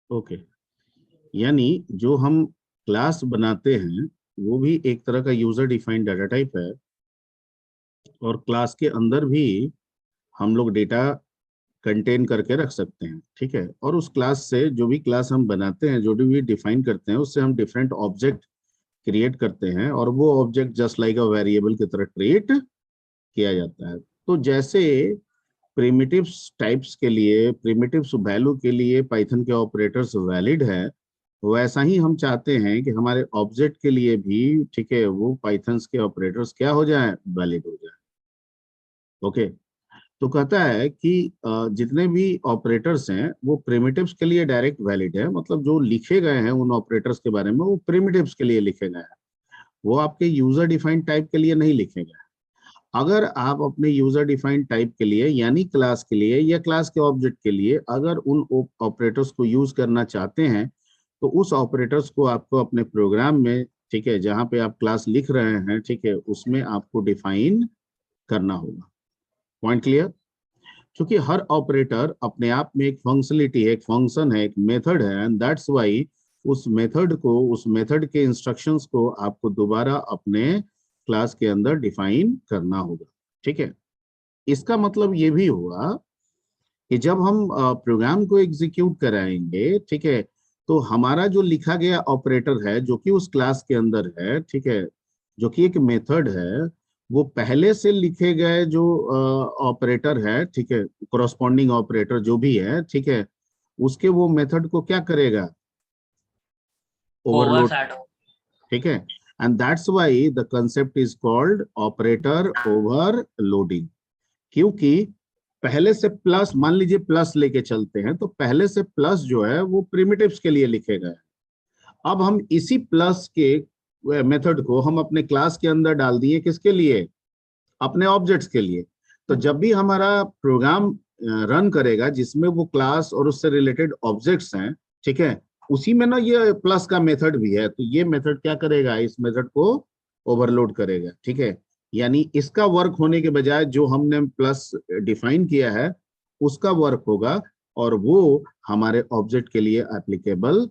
Okay, यानी जो हम क्लास बनाते हैं वो भी एक तरह का यूजर डिफाइंड डाटा टाइप है, और क्लास के अंदर भी हम लोग डेटा कंटेन करके रख सकते हैं। ठीक है, और उस क्लास से जो भी क्लास हम बनाते हैं, जो भी डिफाइन करते हैं, उससे हम डिफरेंट ऑब्जेक्ट क्रिएट करते हैं, और वो object just like a variable की तरह ट्रीट किया जाता है। तो जैसे प्रिमिटिव्स टाइप्स के लिए, प्रिमिटिव्स वैल्यू के लिए पाइथन के ऑपरेटर्स वैलिड है, वैसा ही हम चाहते हैं कि हमारे ऑब्जेक्ट के लिए भी, ठीक है, वो पाइथन्स के ऑपरेटर्स क्या हो जाए, वैलिड हो जाए। ओके, तो कहता है कि जितने भी ऑपरेटर्स हैं वो प्रिमिटिव्स के लिए डायरेक्ट वैलिड है, मतलब जो लिखे गए हैं उन ऑपरेटर्स के बारे में वो प्रिमिटिव्स के लिए लिखे गए हैं, वो आपके यूजर डिफाइंड टाइप के लिए नहीं लिखे गए। अगर आप अपने यूजर डिफाइंड टाइप के लिए यानी क्लास के लिए या क्लास के ऑब्जेक्ट के लिए अगर उन ऑपरेटर्स को यूज करना चाहते हैं, तो उस ऑपरेटर्स को आपको अपने प्रोग्राम में, ठीक है, जहां पे आप क्लास लिख रहे हैं, ठीक है, उसमें आपको डिफाइन करना होगा। Point clear? क्योंकि हर ऑपरेटर अपने आप में एक फंक्शनलिटी है, एक फंक्शन है, एक मेथड है, एंड दैट्स वाई उस मेथड को, उस मेथड के इंस्ट्रक्शंस को आपको दोबारा अपने क्लास के अंदर डिफाइन करना होगा। ठीक है, इसका मतलब ये भी हुआ कि जब हम प्रोग्राम को एग्जीक्यूट कराएंगे, ठीक है, तो हमारा जो लिखा गया ऑपरेटर है जो कि उस क्लास के अंदर है, ठीक है, जो कि एक मेथड है, वो पहले से लिखे गए जो ऑपरेटर है, ठीक है, कोरस्पॉन्डिंग ऑपरेटर जो भी है, ठीक है, उसके वो मेथड को क्या करेगा, ओवरलोड। ओवरशैडो। ठीक है, and that's why the concept is called operator overloading. क्योंकि पहले से प्लस, मान लीजिए प्लस लेके चलते हैं, तो पहले से प्लस जो है वो प्रिमिटिव्स के लिए लिखे गए। अब हम इसी प्लस के मेथड को हम अपने क्लास के अंदर डाल दिए, किसके लिए, अपने ऑब्जेक्ट्स के लिए। तो जब भी हमारा प्रोग्राम रन करेगा जिसमें वो क्लास और उससे रिलेटेड ऑब्जेक्ट्स हैं, ठीक है, उसी में ना ये प्लस का मेथड भी है, तो ये मेथड क्या करेगा, इस मेथड को ओवरलोड करेगा। ठीक है, यानी इसका वर्क होने के बजाय जो हमने प्लस डिफाइन किया है उसका वर्क होगा, और वो हमारे ऑब्जेक्ट के लिए एप्लीकेबल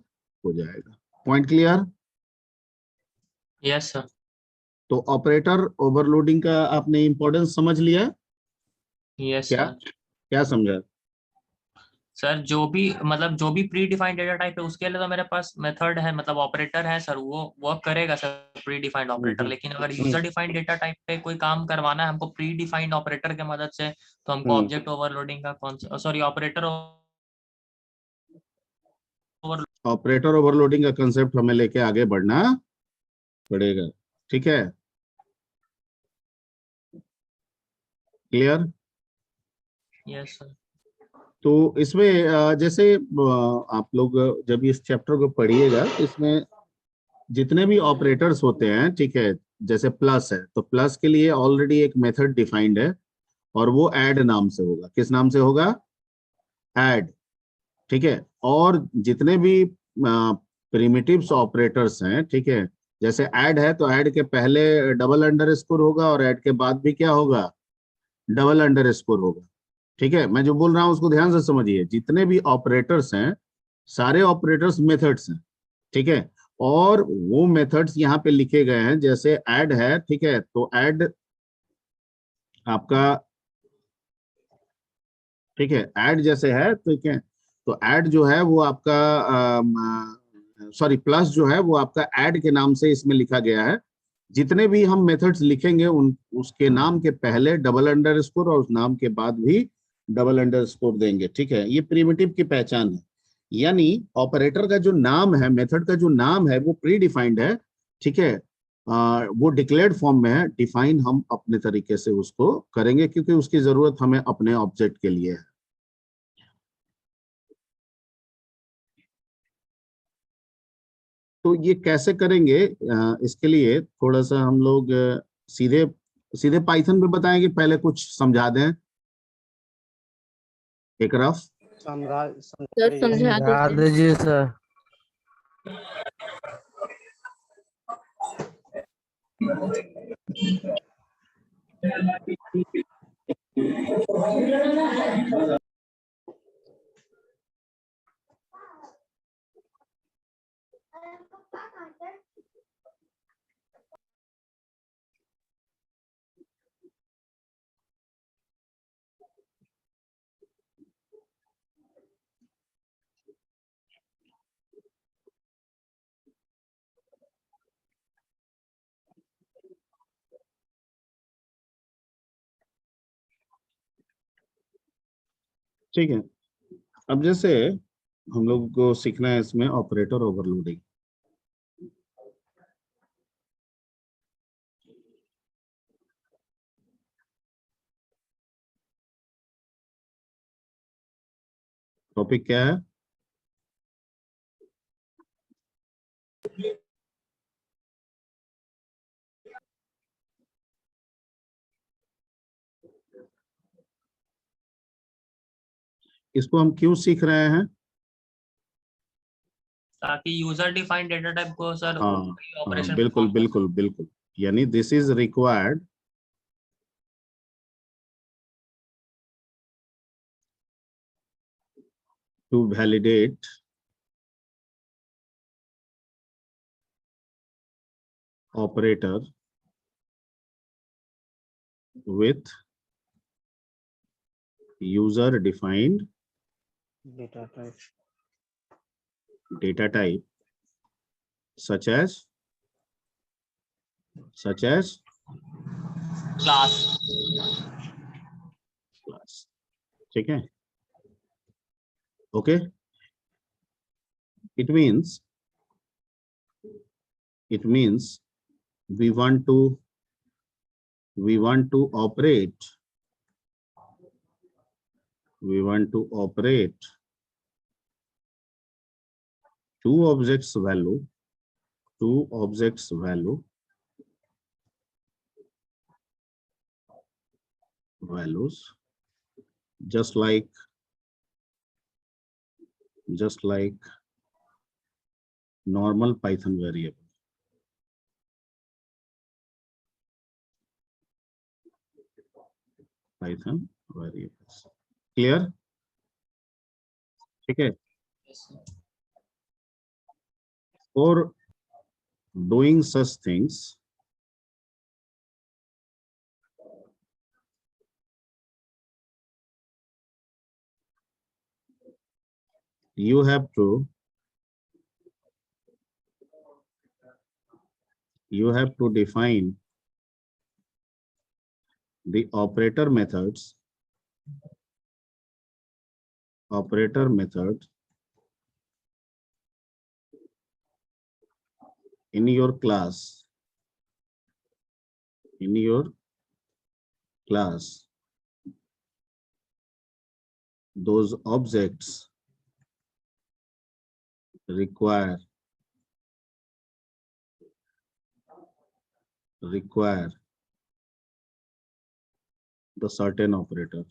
हो जाएगा। Point clear? Yes sir. तो ऑपरेटर ओवरलोडिंग का आपने इंपॉर्टेंस समझ लिया? यस क्या सर। क्या समझा? सर जो भी मतलब जो भी प्री डिफाइंड डेटा टाइप है उसके लिए तो मेरे पास मेथड है, मतलब ऑपरेटर है सर, वो वर्क करेगा सर प्री डिफाइंड ऑपरेटर। लेकिन अगर यूजर डिफाइंड डेटा टाइप पे कोई काम करवाना है हमको प्री डिफाइंड ऑपरेटर की मदद से, तो हमको ऑब्जेक्ट ओवरलोडिंग का कौन, sorry, operator over. Operator overloading का कंसेप्ट हमें लेके आगे बढ़ना पड़ेगा। ठीक है, क्लियर? Yes sir. तो इसमें जैसे आप लोग जब इस चैप्टर को पढ़िएगा तो इसमें जितने भी ऑपरेटर्स होते हैं, ठीक है, जैसे प्लस है तो प्लस के लिए ऑलरेडी एक मेथड डिफाइंड है, और वो ऐड नाम से होगा। किस नाम से होगा? ऐड। ठीक है, और जितने भी प्रिमिटिव्स ऑपरेटर्स हैं, ठीक है, जैसे ऐड है तो ऐड के पहले डबल अंडरस्कोर होगा, और ऐड के बाद भी क्या होगा, डबल अंडरस्कोर होगा। ठीक है, मैं जो बोल रहा हूं उसको ध्यान से समझिए। जितने भी ऑपरेटर्स हैं सारे ऑपरेटर्स मेथड्स हैं। ठीक है, और वो मेथड्स यहाँ पे लिखे गए हैं, जैसे ऐड है, ठीक है, तो ऐड आपका, ठीक है, ऐड जैसे है, ठीक है, तो ऐड जो है वो आपका, सॉरी, प्लस जो है वो आपका ऐड के नाम से इसमें लिखा गया है। जितने भी हम मेथड्स लिखेंगे उन उसके नाम के पहले डबल अंडरस्कोर और उस नाम के बाद भी डबल अंडरस्कोर देंगे। ठीक है, ये प्रिमिटिव की पहचान है। यानी ऑपरेटर का जो नाम है, मेथड का जो नाम है वो प्री डिफाइंड है। ठीक है, वो डिक्लेयर्ड फॉर्म में है, डिफाइन हम अपने तरीके से उसको करेंगे क्योंकि उसकी जरूरत हमें अपने ऑब्जेक्ट के लिए है। तो ये कैसे करेंगे, इसके लिए थोड़ा सा हम लोग सीधे सीधे पाइथन में बताएंगे, पहले कुछ समझा दें एक रफ। समझा सर समझा समझा दीजिए। दीजिए सर। ठीक है, अब जैसे हम लोग को सीखना है इसमें ऑपरेटर ओवरलोडिंग। टॉपिक क्या है? इसको हम क्यों सीख रहे हैं? ताकि यूजर डिफाइंड डेटा टाइप को सर हाँ, ऑपरेशन बिल्कुल बिल्कुल बिल्कुल, यानी this is required to validate operator with user defined data type such as class. class। ठीक है, okay, it means we want to operate two objects value values just like normal Python variable। Python variables, clear? ठीक है, for doing such things you have to define the operator method in your class those objects require the certain operator।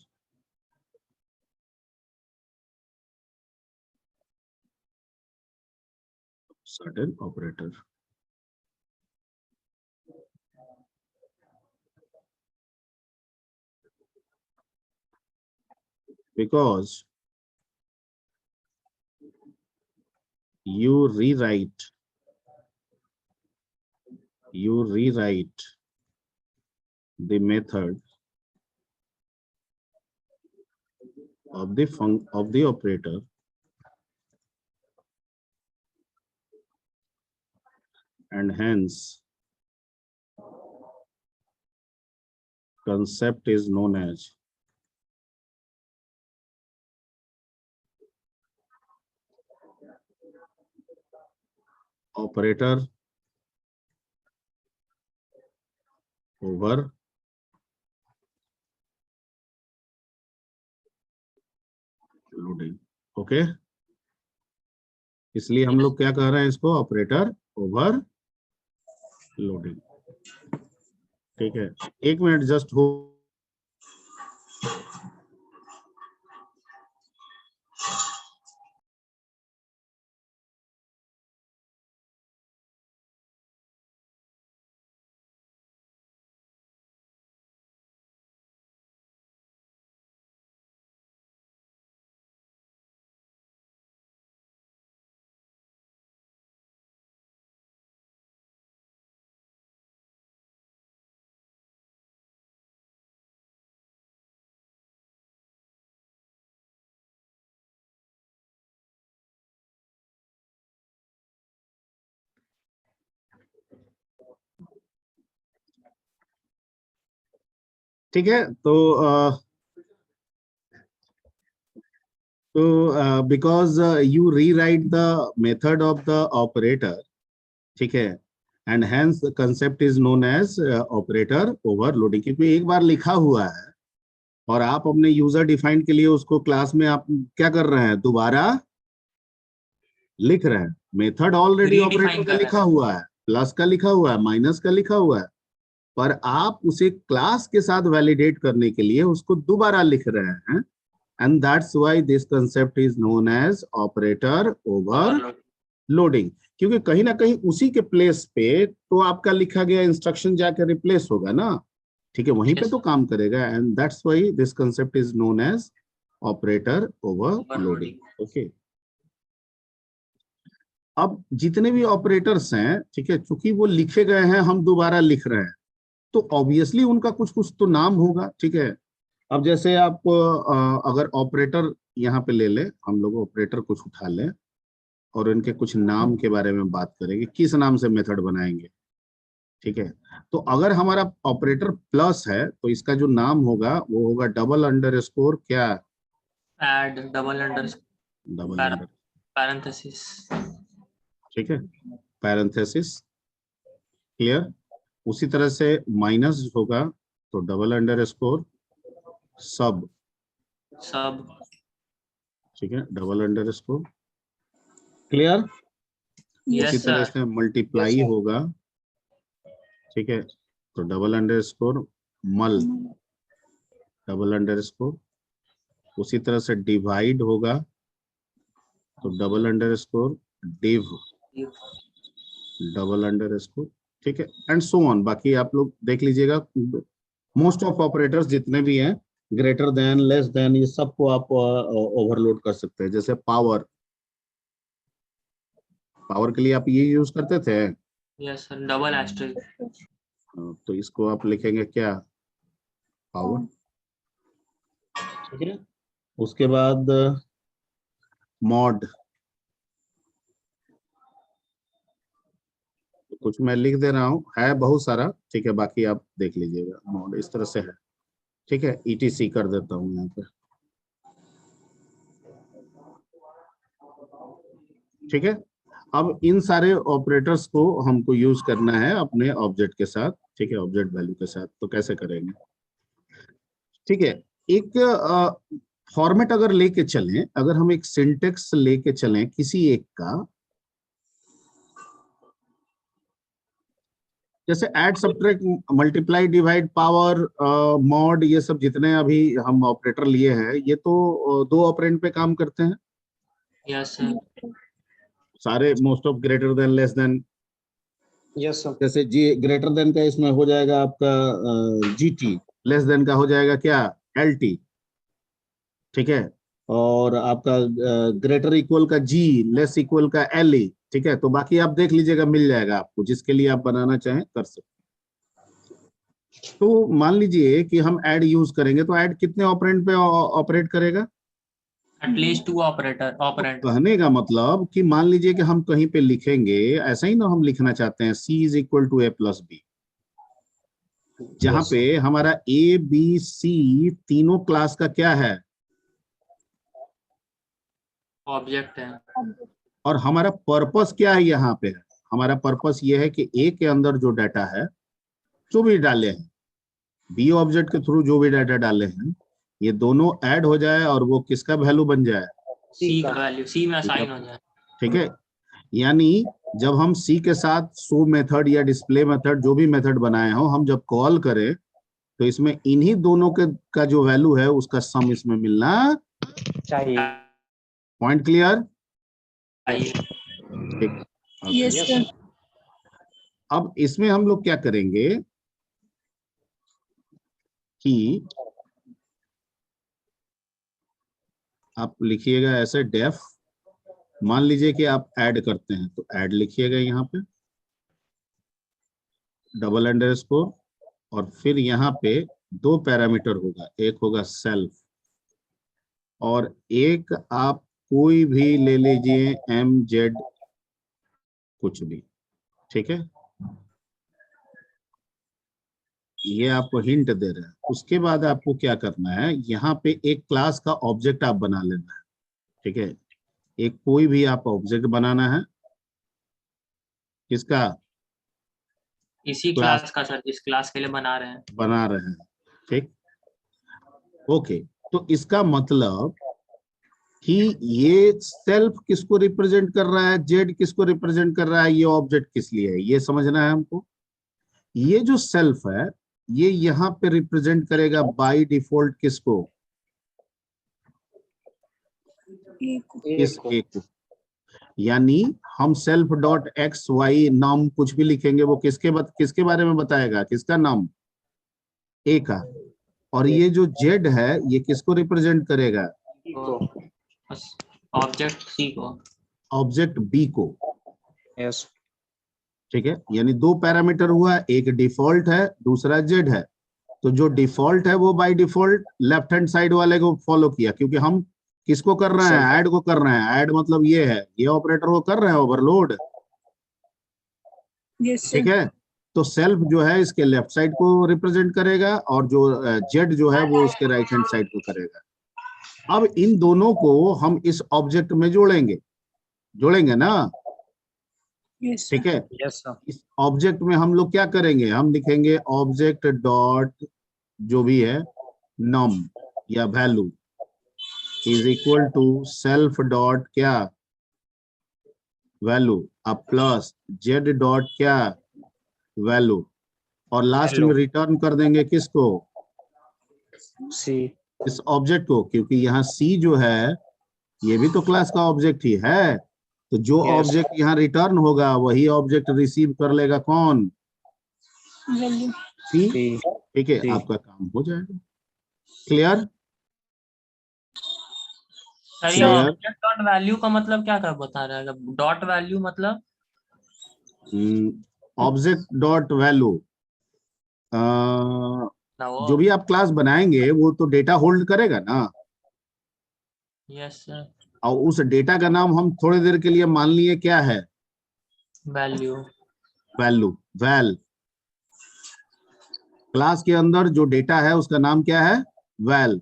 Because you rewrite the method of the operator and hence concept is known as operator overloading। Okay, इसलिए हम लोग क्या कह रहे हैं इसको, operator overloading. ठीक है, एक मिनट जस्ट हो। ठीक है, तो because you rewrite the method of the operator, ठीक है, and hence the concept is known as operator overloading, क्योंकि एक बार लिखा हुआ है और आप अपने यूजर डिफाइंड के लिए उसको क्लास में आप क्या कर रहे हैं, दोबारा लिख रहे हैं। मेथड ऑलरेडी ऑपरेटर रीडिफाइन का कर रहे लिखा हैं। हुआ है, प्लस का लिखा हुआ है, माइनस का लिखा हुआ है, पर आप उसे क्लास के साथ वैलिडेट करने के लिए उसको दोबारा लिख रहे हैं, and that's why this concept is known as operator over overload. Loading. क्योंकि कहीं ना कहीं उसी के प्लेस पे तो आपका लिखा गया इंस्ट्रक्शन जाकर रिप्लेस होगा ना, ठीक है, वहीं पे यस तो काम करेगा, and that's why this concept is known as operator overloading. Overloading. Okay, अब जितने भी ऑपरेटर्स हैं, ठीक है, चूंकि वो लिखे गए हैं, हम दोबारा लिख रहे हैं, तो ऑब्वियसली उनका कुछ कुछ तो नाम होगा, ठीक है। अब जैसे आप अगर ऑपरेटर यहाँ पे ले लें, हम लोग ऑपरेटर कुछ उठा लें और इनके कुछ नाम के बारे में बात करेंगे, किस नाम से मेथड बनाएंगे, ठीक है। तो अगर हमारा ऑपरेटर प्लस है तो इसका जो नाम होगा वो होगा डबल अंडर स्कोर क्या, add double under double under, parenthesis. ठीक है, पैरेंथेसिस, क्लियर। उसी तरह से माइनस होगा तो डबल अंडर स्कोर सब, सब। ठीक है, डबल अंडर स्कोर, क्लियर। उसी यस तरह सर। से मल्टीप्लाई होगा, ठीक है, तो डबल अंडर स्कोर मल, डबल अंडर स्कोर। उसी तरह से डिवाइड होगा तो double under score div, double under score, ठीक है, एंड सो ऑन। बाकी आप लोग देख लीजिएगा, मोस्ट ऑफ ऑपरेटर्स जितने भी हैं, ग्रेटर देन, लेस देन, ये सबको आप ओवरलोड कर सकते हैं। जैसे पावर, पावर के लिए आप ये यूज करते थे, यस सर, डबल एस्ट्रिक। तो इसको आप लिखेंगे क्या, पावर, ठीक है। उसके बाद मॉड, कुछ मैं लिख दे रहा हूँ, है बहुत सारा, ठीक है, बाकी आप देख लीजिएगा, मॉड इस तरह से है, ठीक है। ईटीसी कर देता हूँ यहाँ पे, ठीक है। अब इन सारे ऑपरेटर्स को हमको यूज करना है अपने ऑब्जेक्ट के साथ, ठीक है, ऑब्जेक्ट वैल्यू के साथ, तो कैसे करेंगे, ठीक है। एक फॉर्मेट अगर लेके चलें, अगर हम एक सिंटेक्स लेके चलें किसी एक का, जैसे add, subtract, multiply, divide, power, mod, ये सब जितने अभी हम ऑपरेटर लिए हैं, ये तो दो ऑपरेंड पे काम करते हैं यस सर। सारे, most of greater than, less than. Yes sir. जैसे जी ग्रेटर देन का इसमें हो जाएगा आपका जीटी, लेस देन का हो जाएगा क्या, एलटी, ठीक है, और आपका ग्रेटर इक्वल का जी, लेस इक्वल का एलई, ठीक है। तो बाकी आप देख लीजिएगा, मिल जाएगा आपको, जिसके लिए आप बनाना चाहें कर सकते। तो मान लीजिए कि हम ऐड यूज करेंगे, तो ऐड कितने ऑपरेंड पे ऑपरेट करेगा, एटलीस्ट 2 तो ऑपरेंड। कहने का मतलब कि मान लीजिए कि हम कहीं पे लिखेंगे, ऐसा ही ना हम लिखना चाहते हैं, C is equal to A plus B, जहां Yes, पे हमारा ए बी सी तीनों क्लास का क्या है, ऑब्जेक्ट है। और हमारा पर्पस क्या है यहाँ पे, हमारा पर्पस ये है कि ए के अंदर जो डाटा है, जो भी डाले हैं, बी ऑब्जेक्ट के थ्रू जो भी डाटा डाले हैं, ये दोनों ऐड हो जाए और वो किसका वैल्यू बन जाए, सी का वैल्यू सी में ठीक है, असाइन हो जाए। ठीक है। यानी जब हम सी के साथ शो मेथड या डिस्प्ले मेथड, जो भी मेथड बनाए हो, हम जब कॉल करें तो इसमें इन्हीं दोनों के का जो वैल्यू है उसका सम इसमें मिलना चाहिए। पॉइंट, क्लियर, आइए। ठीक, Yes, okay। sir. अब इसमें हम लोग क्या करेंगे कि आप लिखिएगा ऐसे, डेफ, मान लीजिए कि आप ऐड करते हैं तो ऐड लिखिएगा यहाँ पे, डबल अंडरस्कोर, और फिर यहाँ पे दो पैरामीटर होगा, एक होगा सेल्फ और एक आप कोई भी ले लीजिए, एम जेड कुछ भी, ठीक है। ये आपको हिंट दे रहा है। उसके बाद आपको क्या करना है, यहाँ पे एक क्लास का ऑब्जेक्ट आप बना लेना है। ठीक है, एक कोई भी आप ऑब्जेक्ट बनाना है, किसका, इसी क्लास क्लास का सर, जिस क्लास के लिए बना रहे हैं। बना रहे हैं। ठीक, ओके। तो इसका मतलब कि ये सेल्फ किसको रिप्रेजेंट कर रहा है, जेड किसको रिप्रेजेंट कर रहा है, ये ऑब्जेक्ट किस लिए है, ये समझना है हमको। ये जो सेल्फ है ये यहाँ पे रिप्रेजेंट करेगा बाय डिफॉल्ट किसको, इस ए को। यानी हम सेल्फ डॉट एक्स वाई नाम कुछ भी लिखेंगे वो किसके बारे में बताएगा, किसका नाम, ए का। और ये जो जेड है ये किसको रिप्रेजेंट करेगा, ऑब्जेक्ट सी को, ऑब्जेक्ट बी को। यस ठीक है, यानी दो पैरामीटर हुआ, एक डिफॉल्ट है दूसरा जेड है। तो जो डिफॉल्ट है वो by default left hand side वाले को फॉलो किया, क्योंकि हम किसको कर रहे हैं, ऐड को कर रहे हैं। ऐड मतलब ये है, ये ऑपरेटर को कर रहे हैं ओवरलोड। ठीक है, तो सेल्फ जो है इसके लेफ्ट साइड को रिप्रेजेंट करेगा और जो जेड जो है वो उसके राइट हैंड साइड को करेगा। अब इन दोनों को हम इस ऑब्जेक्ट में जोड़ेंगे ना। ठीक है, यस सर इस ऑब्जेक्ट में हम लोग क्या करेंगे, हम लिखेंगे ऑब्जेक्ट डॉट जो भी है नम या value is equal to self dot क्या, वैल्यू, अब प्लस जेड डॉट क्या, वैल्यू, और लास्ट में रिटर्न कर देंगे किसको, सी इस ऑब्जेक्ट को, क्योंकि यहाँ सी जो है ये भी तो क्लास का ऑब्जेक्ट ही है। तो जो Yes. ऑब्जेक्ट यहाँ रिटर्न होगा वही ऑब्जेक्ट रिसीव कर लेगा कौन, सी। ठीक है, आपका काम हो जाएगा। क्लियर, सर ये ऑब्जेक्ट डॉट वैल्यू का मतलब क्या कर बता रहा है, डॉट वैल्यू मतलब ऑब्जेक्ट डॉट वैल्यू, जो भी आप क्लास बनाएंगे वो तो डेटा होल्ड करेगा ना। यस सर, और उस डेटा का नाम हम थोड़ी देर के लिए मान लिए क्या है, वैल्यू, वैल्यू, वैल। क्लास के अंदर जो डेटा है उसका नाम क्या है, वैल।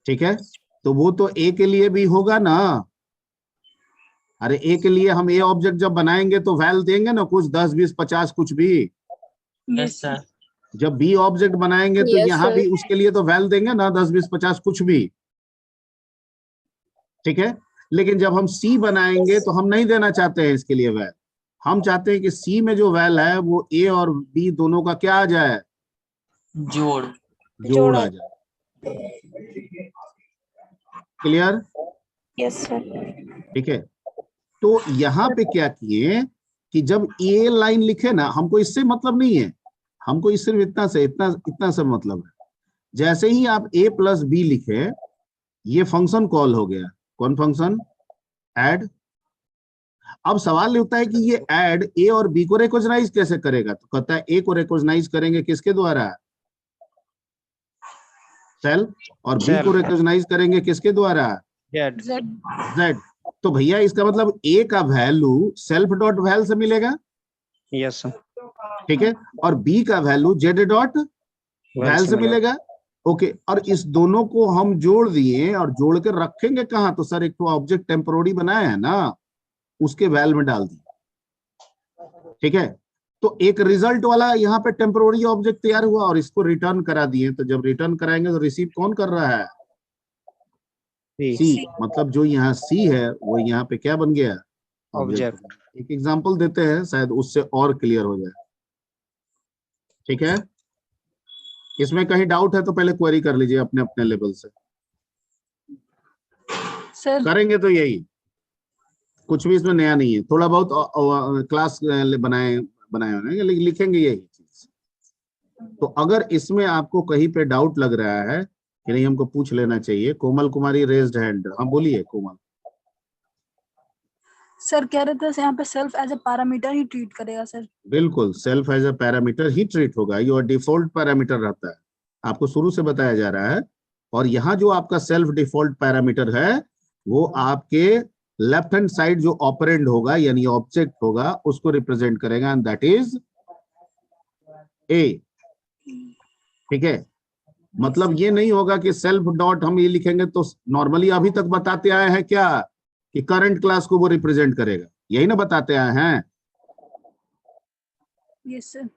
ठीक है, तो वो तो ए के लिए भी होगा ना। अरे ए के लिए हम ए ऑब्जेक्ट जब बनाएंगे तो वैल देंगे ना, कुछ 10 20 50 कुछ भी। यस सर, जब बी ऑब्जेक्ट बनाएंगे तो यहाँ भी उसके लिए तो वैल देंगे ना, 10 20 50 कुछ भी। ठीक है, लेकिन जब हम सी बनाएंगे तो हम नहीं देना चाहते हैं इसके लिए वैल। हम चाहते हैं कि सी में जो वैल है वो ए और बी दोनों का क्या आ जाए, जोड़ आ जाए। Clear, yes sir. ठीक है। तो यहाँ पे क्या किए कि जब ए लाइन लिखे ना, हमको इससे मतलब नहीं है, हमको इस सिर्फ इतना से मतलब है। जैसे ही आप a प्लस बी लिखे ये फंक्शन कॉल हो गया, कौन फंक्शन, ऐड। अब सवाल उठता है कि ये ऐड ए और बी को रिकॉग्नाइज कैसे करेगा, तो कहता है ए को रिकॉग्नाइज करेंगे किसके द्वारा, सेल्फ, और बी को रिकॉग्नाइज करेंगे किसके द्वारा, जेड। तो भैया इसका मतलब ए का वैल्यू सेल्फ डॉट वैल से मिलेगा। यस ठीक है, और बी का वैल्यू जेड डॉट वैल से मिलेगा। ओके, और इस दोनों को हम जोड़ दिए और जोड़ कर रखेंगे कहाँ, तो सर एक तो ऑब्जेक्ट टेम्पोररी बनाया है ना, उसके वैल में डाल दिए। ठीक है, तो एक रिजल्ट वाला यहाँ पे टेम्पोररी ऑब्जेक्ट तैयार हुआ और इसको रिटर्न करा दिए। तो जब रिटर्न कराएंगे तो रिसीव कौन कर रहा है, सी। मतलब जो यहाँ सी है वो यहाँ पे क्या बन गया, ऑब्जेक्ट। एक एग्जांपल देते हैं शायद उससे और क्लियर हो जाए। ठीक है, इसमें कहीं डाउट है तो पहले क्वेरी कर लीजिए अपने अपने लेवल से। सर करेंगे तो यही, कुछ भी इसमें नया नहीं है। थोड़ा बहुत क्लास बनाए होंगे लेकिन लिखेंगे यही चीज। तो अगर इसमें आपको कहीं पे डाउट लग रहा है कि नहीं, हमको पूछ लेना चाहिए। कोमल कुमारी रेज्ड हैंड, हाँ बोलिए कोमल। सर कह रहे थे यहाँ पे सेल्फ एज ए पैरामीटर ही ट्रीट करेगा सर। बिल्कुल, सेल्फ एज ए पैरामीटर ही ट्रीट होगा, ये डिफॉल्ट पैरामीटर रहता है, आपको शुरू से बताया जा रहा है। और यहाँ जो आपका सेल्फ डिफॉल्ट पैरामीटर है वो आपके लेफ्ट हैंड साइड जो ऑपरेंड होगा यानी ऑब्जेक्ट होगा उसको रिप्रेजेंट करेगा, एंड दैट इज ए। ठीक है, मतलब ये नहीं होगा कि सेल्फ डॉट हम ये लिखेंगे तो नॉर्मली अभी तक बताते आए हैं क्या कि करंट क्लास को वो रिप्रेजेंट करेगा, यही ना बताते आए हैं। Yes sir.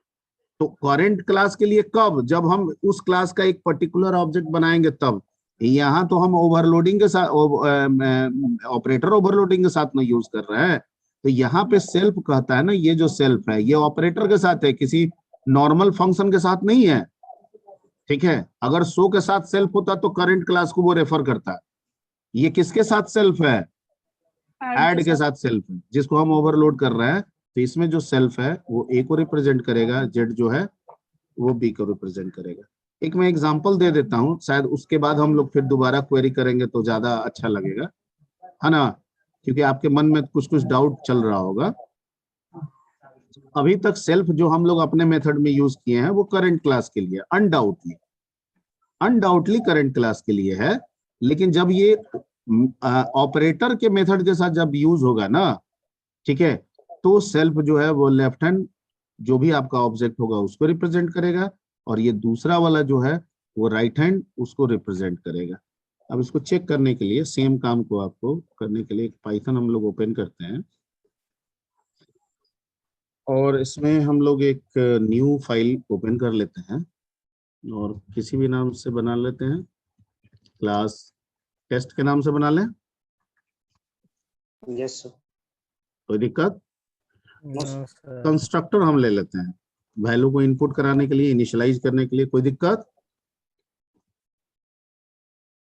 तो करंट क्लास के लिए कब, जब हम उस क्लास का एक पर्टिकुलर ऑब्जेक्ट बनाएंगे तब। यहाँ तो हम ओवरलोडिंग के साथ, ऑपरेटर ओवरलोडिंग के साथ में यूज कर रहे हैं। तो यहाँ पे सेल्फ कहता है ना, ये जो सेल्फ है ये ऑपरेटर के साथ है, किसी नॉर्मल फंक्शन के साथ नहीं है। ठीक है, अगर सो के साथ सेल्फ होता तो करंट क्लास को वो रेफर करता है। ये किसके साथ सेल्फ है, ऐड के साथ सेल्फ है, जिसको हम ओवरलोड कर रहे हैं। तो इसमें जो सेल्फ है वो ए को रिप्रेजेंट करेगा, जेड जो है वो बी को रिप्रेजेंट करेगा। एक मैं एग्जांपल दे देता हूं, शायद उसके बाद हम लोग फिर दोबारा क्वेरी करेंगे तो ज्यादा अच्छा लगेगा, है ना, क्योंकि आपके मन में कुछ कुछ डाउट चल रहा होगा। अभी तक सेल्फ जो हम लोग अपने मेथड में यूज किए हैं वो करंट क्लास के लिए, अनडाउटली करंट क्लास के लिए है। लेकिन जब ये ऑपरेटर के मेथड के साथ जब यूज होगा ना, ठीक है, तो सेल्फ जो है वो लेफ्ट हैंड जो भी आपका ऑब्जेक्ट होगा उसको रिप्रेजेंट करेगा, और ये दूसरा वाला जो है वो राइट हैंड उसको रिप्रेजेंट करेगा। अब इसको चेक करने के लिए, सेम काम को आपको करने के लिए एक पाइथन हम लोग ओपन करते हैं, और इसमें हम लोग एक न्यू फाइल ओपन कर लेते हैं और किसी भी नाम से बना लेते हैं, क्लास टेस्ट के नाम से बना लें, यस सर। कोई दिक्कत। कंस्ट्रक्टर हम ले लेते हैं वैल्यू को इनपुट कराने के लिए, इनिशियलाइज करने के लिए, कोई दिक्कत।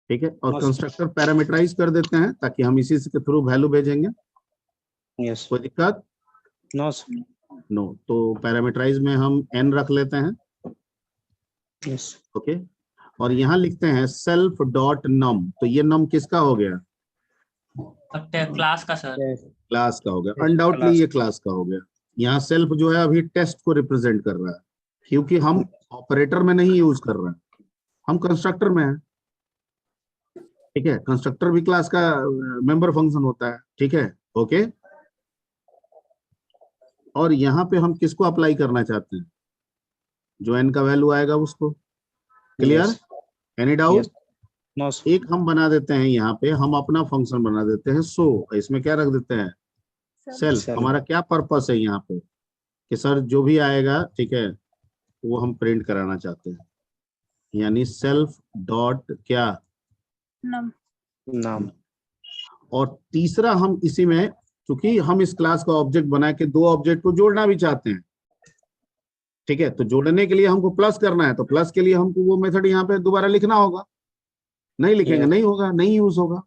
ठीक है, और कंस्ट्रक्टर पैरामीटराइज कर देते हैं ताकि हम इसी के थ्रू वैल्यू भेजेंगे। यस। कोई दिक्कत। No sir. नो, तो पैरामीटराइज में हम n रख लेते हैं। यस। ओके, और यहाँ लिखते हैं सेल्फ डॉट नम। तो ये नम किसका हो गया, क्लास का सर, क्लास का हो गया, अनडाउटली ये क्लास का हो गया। यहाँ सेल्फ जो है अभी टेस्ट को रिप्रेजेंट कर रहा है, क्योंकि हम ऑपरेटर में नहीं यूज कर रहे हैं, हम कंस्ट्रक्टर में है। ठीक है, कंस्ट्रक्टर भी क्लास का मेंबर फंक्शन होता है। ठीक है, ओके। और यहाँ पे हम किसको अप्लाई करना चाहते हैं, जो n का वैल्यू आएगा उसको। Clear, any doubt. No sir. एक हम बना देते हैं यहाँ पे, हम अपना फंक्शन बना देते हैं सो, इसमें क्या रख देते हैं, सेल्फ। हमारा क्या पर्पस है यहाँ पे कि सर जो भी आएगा, ठीक है, वो हम प्रिंट कराना चाहते हैं, यानी सेल्फ डॉट क्या, नाम। और तीसरा हम इसी में, क्योंकि हम इस क्लास का ऑब्जेक्ट बना के दो ऑब्जेक्ट को जोड़ना भी चाहते हैं। ठीक है, तो जोड़ने के लिए हमको प्लस करना है, तो प्लस के लिए हमको वो मेथड यहाँ पे दोबारा लिखना होगा, नहीं लिखेंगे नहीं होगा, नहीं यूज होगा।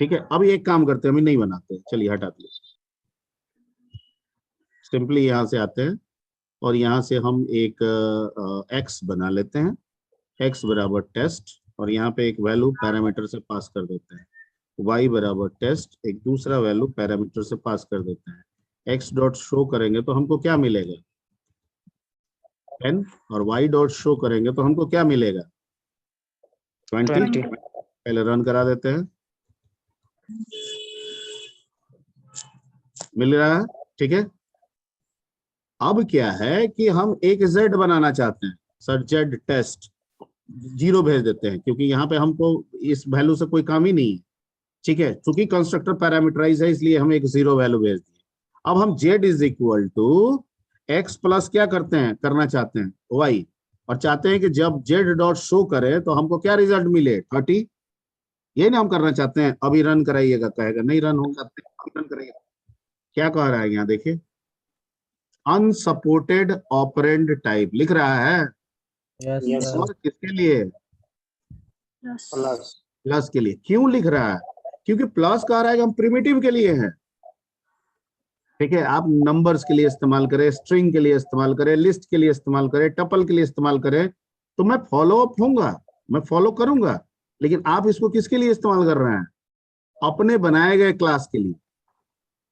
ठीक है, अब एक काम करते हैं, हम नहीं बनाते, चलिए हटाते हैं, सिंपली यहाँ से आते हैं और यहाँ से हम एक एक्स बना लेते हैं, एक्स बराबर टेस्ट, और यहाँ पे एक वैल्यू पैरामीटर से पास कर देते हैं, y बराबर टेस्ट, एक दूसरा वैल्यू पैरामीटर से पास कर देते हैं। x डॉट शो करेंगे तो हमको क्या मिलेगा 10, और y डॉट शो करेंगे तो हमको क्या मिलेगा 20। पहले रन करा देते हैं, मिल रहा है। ठीक है, अब क्या है कि हम एक z बनाना चाहते हैं, सर z टेस्ट 0 भेज देते हैं, क्योंकि यहाँ पे हमको इस वैल्यू से कोई काम ही नहीं है। ठीक है, चूंकि कंस्ट्रक्टर पैरामीटराइज है इसलिए हम एक 0 वैल्यू भेज दिए। अब हम z is equal to x plus क्या करते हैं, करना चाहते हैं y, और चाहते हैं कि जब z डॉट शो करे तो हमको क्या रिजल्ट मिले 30। यही ना हम करना चाहते हैं। अभी रन कराइएगा, कहेगा नहीं रन होगा, रन कराइएगा। क्या कह रहा है यहाँ देखिए, अनसपोर्टेड ऑपरेंड टाइप लिख रहा है। यस और किसके लिए, प्लस। प्लस के लिए। क्यों लिख रहा है, क्योंकि प्लस कह रहा है कि हम प्रिमिटिव के लिए हैं। ठीक है, आप नंबर्स के लिए इस्तेमाल करें, स्ट्रिंग के लिए इस्तेमाल करें, लिस्ट के लिए इस्तेमाल करें, टपल के लिए इस्तेमाल करें, तो मैं फॉलो अप होऊंगा, मैं फॉलो करूंगा। लेकिन आप इसको किसके लिए इस्तेमाल कर रहे हैं, अपने बनाए गए क्लास के लिए,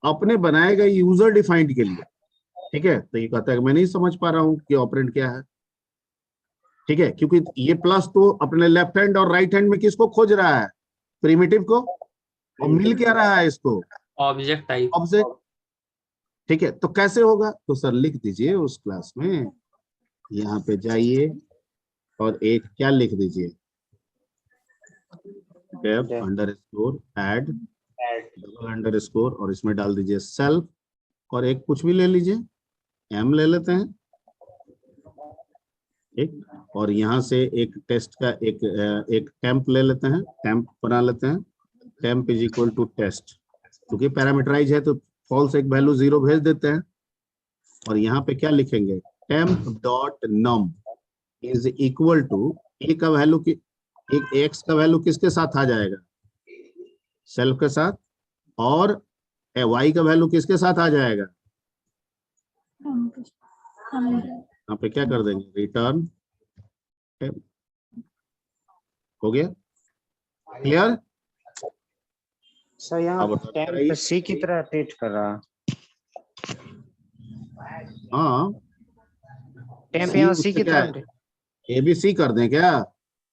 अपने बनाए गए यूजर डिफाइंड के लिए। ठीक है, तो ये कहता है कि मैं नहीं समझ पा रहा हूं कि ऑपरेंड क्या है। ठीक है, क्योंकि ये प्लस तो अपने लेफ्ट हैंड और राइट हैंड में किसको खोज रहा है, प्रिमिटिव को, और मिल क्या रहा है इसको, ऑब्जेक्ट टाइप। ऑब्जेक्ट। ठीक है, तो कैसे होगा? तो सर लिख दीजिए उस क्लास में, यहाँ पे जाइए और एक क्या लिख दीजिए, def underscore add double underscore, और इसमें डाल दीजिए सेल्फ, और एक कुछ भी ले लीजिए, एम ले लेते हैं, ठीक। और यहाँ से एक टेस्ट का एक टेम्प ले लेते हैं, टेम्प बना लेते हैं, temp is equal to test, क्योंकि पैरामीटराइज है तो फॉल्स एक वैल्यू 0 भेज देते हैं। और यहाँ पे क्या लिखेंगे, temp dot num is equal to, A का वैल्यू की, एक एक्स का वैल्यू किसके साथ आ जाएगा, सेल्फ के साथ, और वाई का वैल्यू किसके साथ आ जाएगा, यहाँ पे क्या कर देंगे, रिटर्न टेम्प। हो गया क्लियर? सर यहाँ अब टेम्प सी की तरह ट्रीट कर रहा है। हाँ, टेम्प यहाँ सी की क्या तरह। एबीसी कर दें क्या?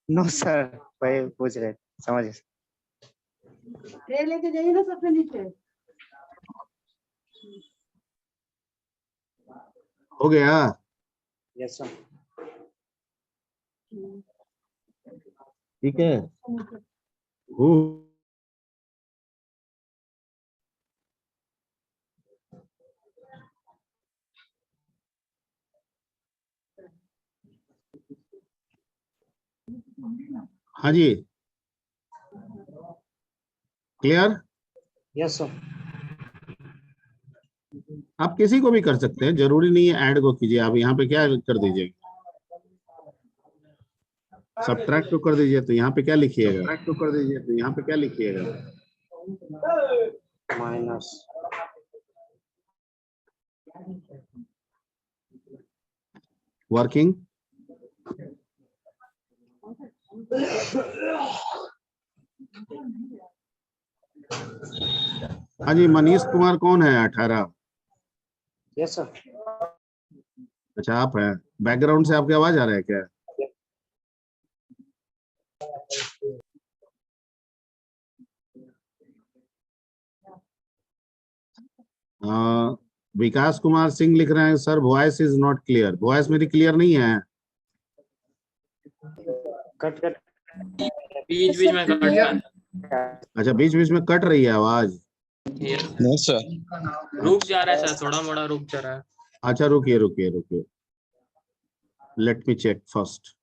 नो सर, वही पूछ रहे, समझ। ट्रे लेके जाइए ना सबसे नीचे। हो गया? Yes sir. ठीक है। हो हाँ जी, क्लियर? Yes sir. आप किसी को भी कर सकते हैं, जरूरी नहीं है ऐड को कीजिए। आप यहाँ पे क्या कर दीजिए, सब्ट्रैक्ट तो कर दीजिए, तो यहाँ पे क्या लिखिएगा, सब्ट्रैक्ट तो कर दीजिए, तो यहाँ पे क्या लिखिएगा, माइनस। वर्किंग। हाँ जी, मनीष कुमार कौन है? 18। Yes sir. अच्छा आप हैं, बैकग्राउंड से आपकी आवाज आ रहा है क्या? विकास कुमार सिंह लिख रहे हैं, sir voice is not clear. Voice मेरी क्लियर नहीं है? Cut cut. बीच बीच में कट रहा है। अच्छा, बीच बीच में कट रही है आवाज। नहीं सर, रुक जा रहा है सर, थोड़ा मोड़ा रुक जा रहा है। अच्छा रुकिए रुकिए रुकिए, लेट मी चेक फर्स्ट।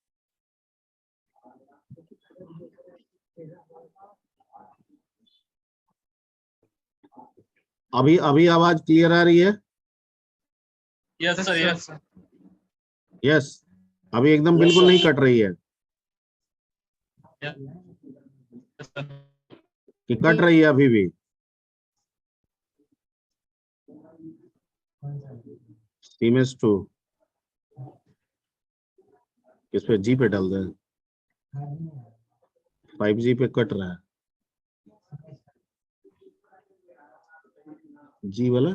अभी अभी आवाज क्लियर आ रही है? Yes sir, yes sir. Yes, अभी एकदम बिल्कुल नहीं कट रही है कि कट रही है अभी भी? CMS2 किस पे, जी पे डाल दें? 5G पे कट रहा है, जी वाला।